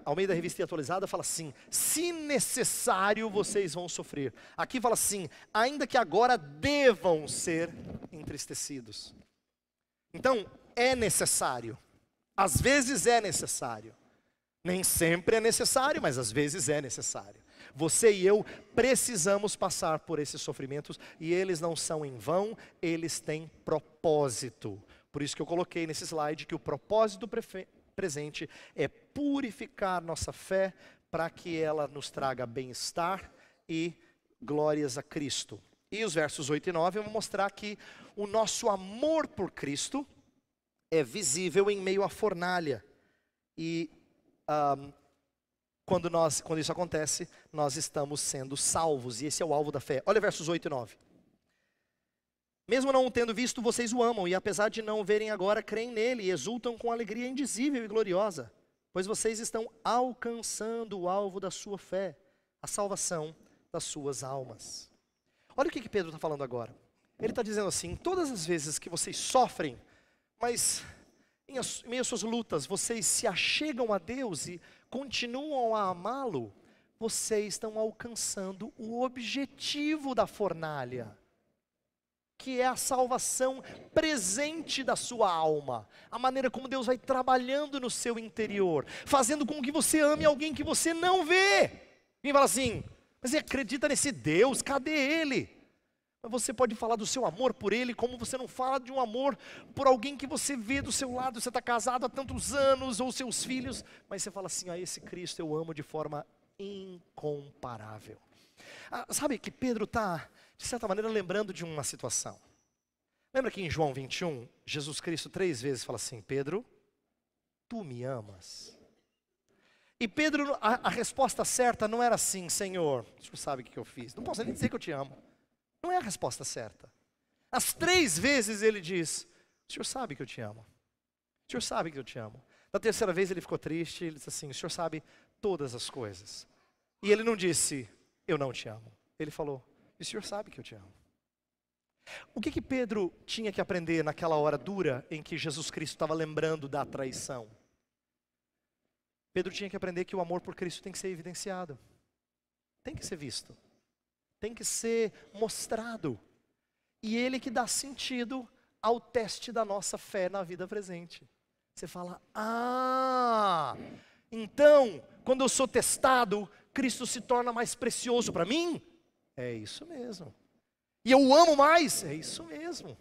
Almeida Revista Atualizada fala assim, se necessário vocês vão sofrer. Aqui fala assim, ainda que agora devam ser entristecidos. Então, é necessário. Às vezes é necessário. Nem sempre é necessário, mas às vezes é necessário. Você e eu precisamos passar por esses sofrimentos e eles não são em vão, eles têm propósito. Por isso que eu coloquei nesse slide que o propósito presente é purificar nossa fé para que ela nos traga bem-estar e glórias a Cristo. E os versos 8 e 9 vão mostrar que o nosso amor por Cristo é visível em meio à fornalha. E quando isso acontece, nós estamos sendo salvos, e esse é o alvo da fé. Olha versos 8 e 9. Mesmo não o tendo visto, vocês o amam, e apesar de não o verem agora, creem nele, e exultam com alegria indizível e gloriosa, pois vocês estão alcançando o alvo da sua fé, a salvação das suas almas. Olha o que Pedro está falando agora. Ele está dizendo assim, todas as vezes que vocês sofrem, mas em meio às suas lutas, vocês se achegam a Deus e continuam a amá-lo, vocês estão alcançando o objetivo da fornalha, que é a salvação presente da sua alma, a maneira como Deus vai trabalhando no seu interior, fazendo com que você ame alguém que você não vê. Quem fala assim, mas você acredita nesse Deus, cadê Ele? Mas você pode falar do seu amor por Ele, como você não fala de um amor por alguém que você vê do seu lado, você está casado há tantos anos, ou seus filhos, mas você fala assim, esse Cristo eu amo de forma incomparável. Sabe que Pedro está, de certa maneira, lembrando de uma situação. Lembra que em João 21, Jesus Cristo 3 vezes fala assim, Pedro, tu me amas? E Pedro, a resposta certa não era assim, Senhor, o Senhor sabe o que eu fiz, não posso nem dizer que eu te amo. Não é a resposta certa. As 3 vezes ele diz, o Senhor sabe que eu te amo. O Senhor sabe que eu te amo. Na terceira vez ele ficou triste, ele disse assim, o Senhor sabe todas as coisas. E ele não disse, eu não te amo. Ele falou, o Senhor sabe que eu te amo. O que Pedro tinha que aprender naquela hora dura em que Jesus Cristo estava lembrando da traição? Pedro tinha que aprender que o amor por Cristo tem que ser evidenciado. Tem que ser visto. Tem que ser mostrado. E ele que dá sentido ao teste da nossa fé na vida presente. Você fala, então, quando eu sou testado, Cristo se torna mais precioso para mim? É isso mesmo. E eu o amo mais? É isso mesmo.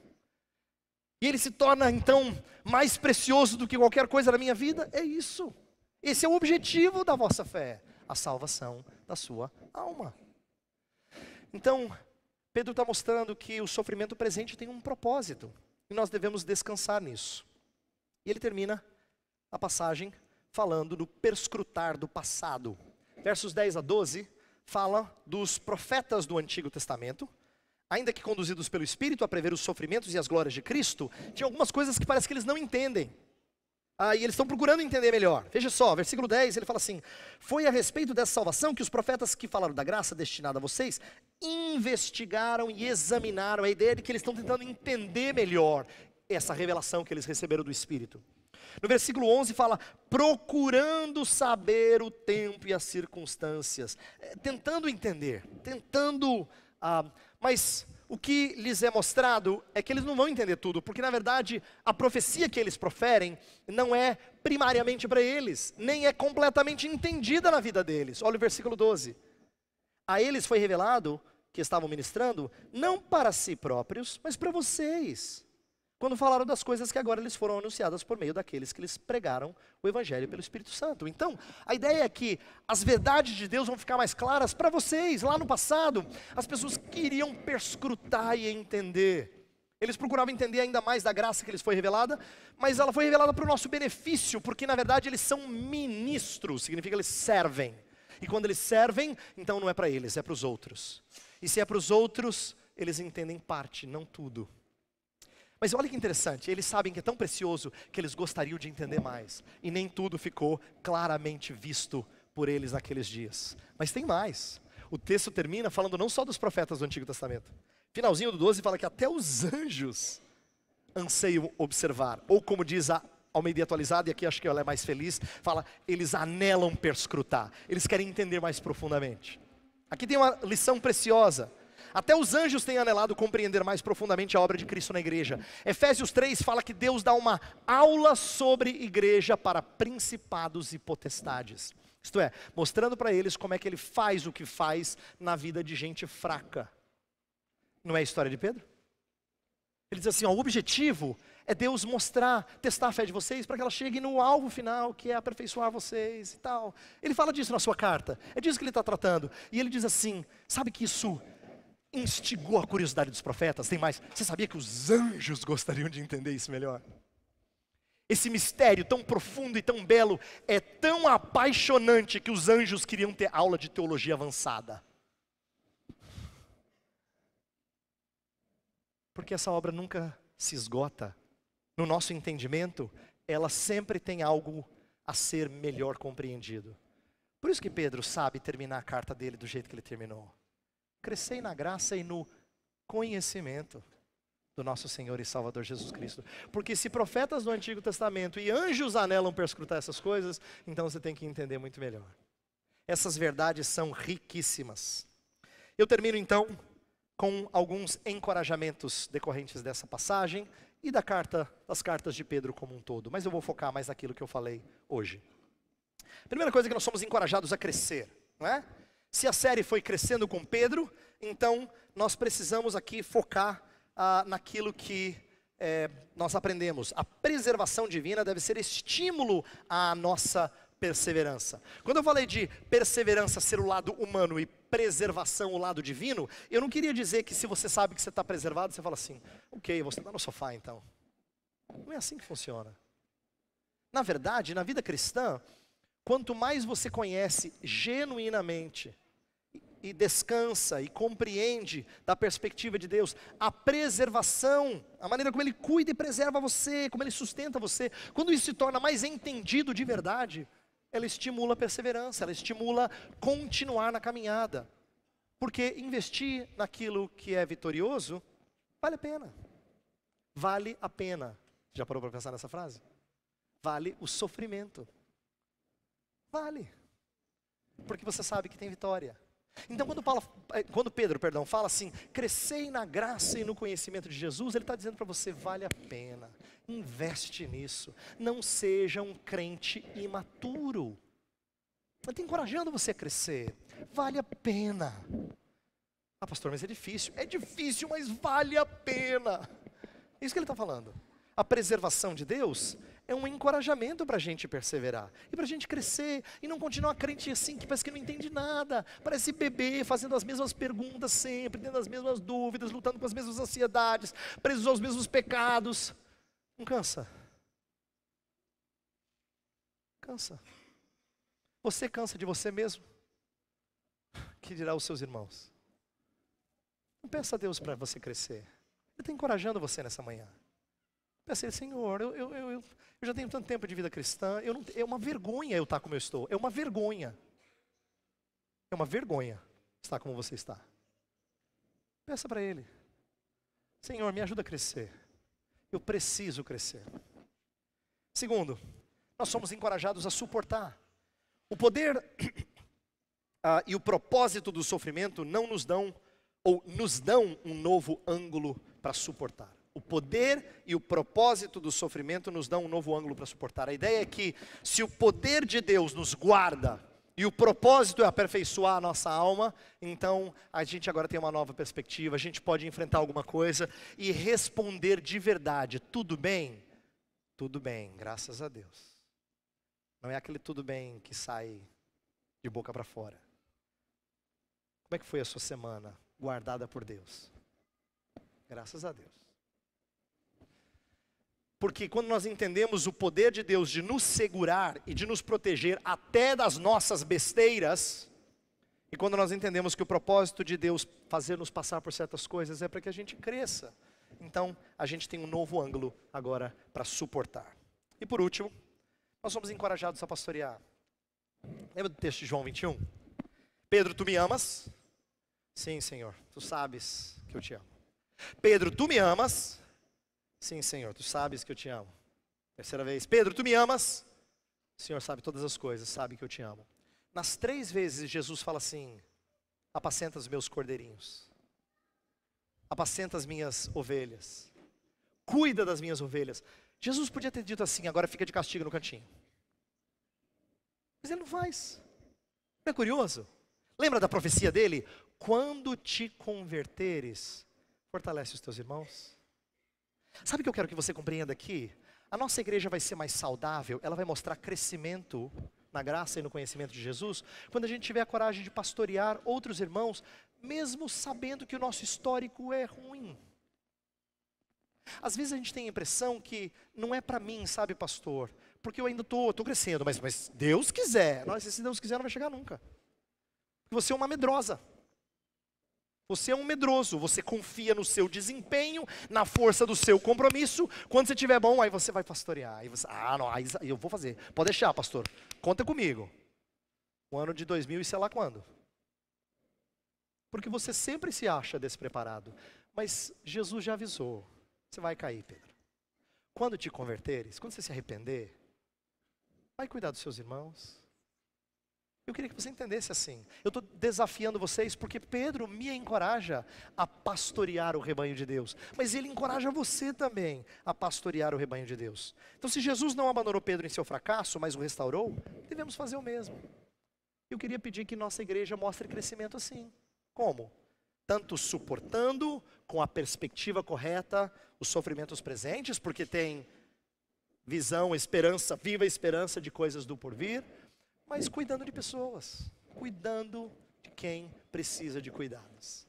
E ele se torna, então, mais precioso do que qualquer coisa na minha vida? É isso. Esse é o objetivo da vossa fé, a salvação da sua alma. Então, Pedro está mostrando que o sofrimento presente tem um propósito, e nós devemos descansar nisso. E ele termina a passagem falando do perscrutar do passado. Versos 10 a 12 fala dos profetas do Antigo Testamento, ainda que conduzidos pelo Espírito a prever os sofrimentos e as glórias de Cristo, tinha algumas coisas que parece que eles não entendem. E eles estão procurando entender melhor. Veja só, versículo 10, ele fala assim: foi a respeito dessa salvação que os profetas que falaram da graça destinada a vocês, investigaram e examinaram. A ideia de que eles estão tentando entender melhor essa revelação que eles receberam do Espírito. No versículo 11 fala, procurando saber o tempo e as circunstâncias. Tentando entender, mas o que lhes é mostrado é que eles não vão entender tudo, porque na verdade a profecia que eles proferem não é primariamente para eles, nem é completamente entendida na vida deles. Olha o versículo 12. A eles foi revelado que estavam ministrando, não para si próprios, mas para vocês, quando falaram das coisas que agora lhes foram anunciadas por meio daqueles que lhes pregaram o Evangelho pelo Espírito Santo. Então, a ideia é que as verdades de Deus vão ficar mais claras para vocês. Lá no passado, as pessoas queriam perscrutar e entender. Eles procuravam entender ainda mais da graça que lhes foi revelada, mas ela foi revelada para o nosso benefício, porque na verdade eles são ministros, significa que eles servem. E quando eles servem, então não é para eles, é para os outros. E se é para os outros, eles entendem parte, não tudo. Mas olha que interessante, eles sabem que é tão precioso que eles gostariam de entender mais. E nem tudo ficou claramente visto por eles naqueles dias. Mas tem mais. O texto termina falando não só dos profetas do Antigo Testamento. Finalzinho do 12 fala que até os anjos anseiam observar. Ou como diz a Almeida Atualizada, e aqui acho que ela é mais feliz, fala, eles anelam perscrutar. Eles querem entender mais profundamente. Aqui tem uma lição preciosa. Até os anjos têm anelado compreender mais profundamente a obra de Cristo na igreja. Efésios 3 fala que Deus dá uma aula sobre igreja para principados e potestades. Isto é, mostrando para eles como é que ele faz o que faz na vida de gente fraca. Não é a história de Pedro? Ele diz assim, ó, o objetivo é Deus mostrar, testar a fé de vocês para que ela chegue no alvo final, que é aperfeiçoar vocês e tal. Ele fala disso na sua carta, é disso que ele está tratando. E ele diz assim, sabe que isso instigou a curiosidade dos profetas? Tem mais, você sabia que os anjos gostariam de entender isso melhor? Esse mistério tão profundo e tão belo é tão apaixonante que os anjos queriam ter aula de teologia avançada. Porque essa obra nunca se esgota. No nosso entendimento, ela sempre tem algo a ser melhor compreendido. Por isso que Pedro sabe terminar a carta dele do jeito que ele terminou. Crescei na graça e no conhecimento do nosso Senhor e Salvador Jesus Cristo. Porque se profetas do Antigo Testamento e anjos anelam perscrutar essas coisas, então você tem que entender muito melhor. Essas verdades são riquíssimas. Eu termino então com alguns encorajamentos decorrentes dessa passagem e das cartas de Pedro como um todo. Mas eu vou focar mais naquilo que eu falei hoje. Primeira coisa é que nós somos encorajados a crescer, não é? Se a série foi crescendo com Pedro, então nós precisamos aqui focar naquilo que nós aprendemos. A preservação divina deve ser estímulo à nossa perseverança. Quando eu falei de perseverança ser o lado humano e preservação o lado divino, eu não queria dizer que se você sabe que você está preservado, você fala assim, ok, você está no sofá então. Não é assim que funciona. Na verdade, na vida cristã, quanto mais você conhece genuinamente e descansa e compreende da perspectiva de Deus, a preservação, a maneira como Ele cuida e preserva você, como Ele sustenta você, quando isso se torna mais entendido de verdade, ela estimula a perseverança, ela estimula continuar na caminhada. Porque investir naquilo que é vitorioso, vale a pena. Vale a pena. Já parou para pensar nessa frase? Vale o sofrimento. Vale. Porque você sabe que tem vitória. Então quando Pedro fala assim, crescei na graça e no conhecimento de Jesus, ele está dizendo para você, vale a pena, investe nisso, não seja um crente imaturo, ele está encorajando você a crescer, vale a pena. Ah pastor, mas é difícil, mas vale a pena. É isso que ele está falando. A preservação de Deus é um encorajamento para a gente perseverar. E para a gente crescer. E não continuar crente assim, que parece que não entende nada. Parece bebê, fazendo as mesmas perguntas sempre, tendo as mesmas dúvidas, lutando com as mesmas ansiedades, presos aos mesmos pecados. Não cansa. Cansa. Você cansa de você mesmo? Que dirá os seus irmãos? Não peça a Deus para você crescer. Ele está encorajando você nessa manhã. Peça a Ele, Senhor, eu já tenho tanto tempo de vida cristã, é uma vergonha eu estar como eu estou. É uma vergonha. É uma vergonha estar como você está. Peça para Ele. Senhor, me ajuda a crescer. Eu preciso crescer. Segundo, nós somos encorajados a suportar. O poder e o propósito do sofrimento não nos dão, ou nos dão um novo ângulo para suportar. O poder e o propósito do sofrimento nos dão um novo ângulo para suportar. A ideia é que se o poder de Deus nos guarda e o propósito é aperfeiçoar a nossa alma, então a gente agora tem uma nova perspectiva, a gente pode enfrentar alguma coisa e responder de verdade, tudo bem? Tudo bem, graças a Deus. Não é aquele tudo bem que sai de boca para fora. Como é que foi a sua semana guardada por Deus? Graças a Deus. Porque quando nós entendemos o poder de Deus de nos segurar e de nos proteger até das nossas besteiras, e quando nós entendemos que o propósito de Deus fazer-nos passar por certas coisas é para que a gente cresça, então a gente tem um novo ângulo agora para suportar. E por último, nós somos encorajados a pastorear. Lembra do texto de João 21? Pedro, tu me amas? Sim, Senhor, tu sabes que eu te amo. Pedro, tu me amas? Sim, Senhor, tu sabes que eu te amo. Terceira vez, Pedro, tu me amas? O Senhor sabe todas as coisas, sabe que eu te amo. Nas 3 vezes Jesus fala assim: apacenta os meus cordeirinhos, apacenta as minhas ovelhas, cuida das minhas ovelhas. Jesus podia ter dito assim: agora fica de castigo no cantinho. Mas ele não faz. Não é curioso? Lembra da profecia dele? Quando te converteres, fortalece os teus irmãos. Sabe o que eu quero que você compreenda aqui? A nossa igreja vai ser mais saudável, ela vai mostrar crescimento na graça e no conhecimento de Jesus, quando a gente tiver a coragem de pastorear outros irmãos, mesmo sabendo que o nosso histórico é ruim. Às vezes a gente tem a impressão que não é para mim, sabe, pastor? Porque eu ainda estou crescendo, mas Deus quiser. Nossa, se Deus quiser não vai chegar nunca. Você é uma medrosa. Você é um medroso, você confia no seu desempenho, na força do seu compromisso. Quando você estiver bom, aí você vai pastorear. Aí você, não, aí eu vou fazer. Pode deixar, pastor. Conta comigo. O ano de 2000 e sei lá quando. Porque você sempre se acha despreparado. Mas Jesus já avisou. Você vai cair, Pedro. Quando te converteres, quando você se arrepender, vai cuidar dos seus irmãos. Eu queria que você entendesse assim. Eu estou desafiando vocês porque Pedro me encoraja a pastorear o rebanho de Deus. Mas ele encoraja você também a pastorear o rebanho de Deus. Então, se Jesus não abandonou Pedro em seu fracasso, mas o restaurou, devemos fazer o mesmo. Eu queria pedir que nossa igreja mostre crescimento assim. Como? Tanto suportando, com a perspectiva correta, os sofrimentos presentes, porque tem visão, esperança, viva esperança de coisas do porvir, mas cuidando de pessoas, cuidando de quem precisa de cuidados.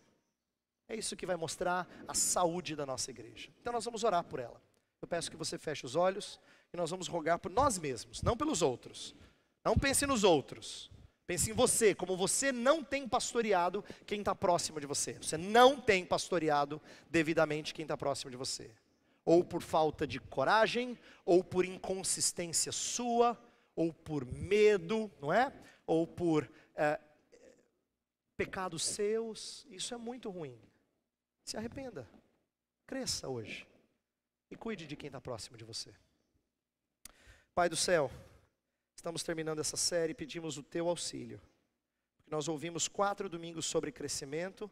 É isso que vai mostrar a saúde da nossa igreja. Então nós vamos orar por ela. Eu peço que você feche os olhos e nós vamos rogar por nós mesmos, não pelos outros. Não pense nos outros. Pense em você, como você não tem pastoreado quem está próximo de você. Você não tem pastoreado devidamente quem está próximo de você. Ou por falta de coragem, ou por inconsistência sua, ou por medo, não é? Ou por pecados seus. Isso é muito ruim. Se arrependa. Cresça hoje. E cuide de quem está próximo de você. Pai do céu, estamos terminando essa série e pedimos o teu auxílio. Nós ouvimos 4 domingos sobre crescimento,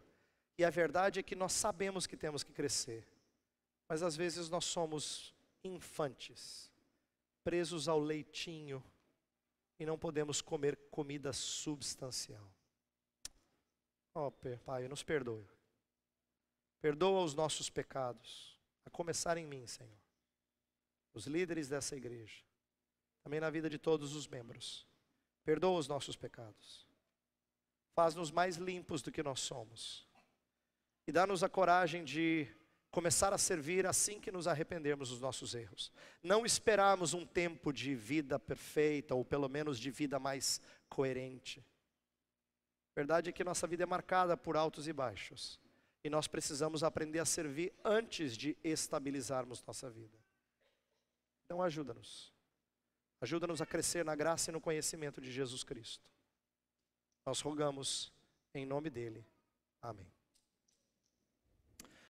e a verdade é que nós sabemos que temos que crescer. Mas às vezes nós somos infantes, presos ao leitinho, e não podemos comer comida substancial. Pai, nos perdoe. Perdoa os nossos pecados, a começar em mim, Senhor. Os líderes dessa igreja, também na vida de todos os membros. Perdoa os nossos pecados. Faz-nos mais limpos do que nós somos. E dá-nos a coragem de começar a servir assim que nos arrependermos dos nossos erros. Não esperarmos um tempo de vida perfeita, ou pelo menos de vida mais coerente. A verdade é que nossa vida é marcada por altos e baixos. E nós precisamos aprender a servir antes de estabilizarmos nossa vida. Então ajuda-nos. Ajuda-nos a crescer na graça e no conhecimento de Jesus Cristo. Nós rogamos em nome dele. Amém.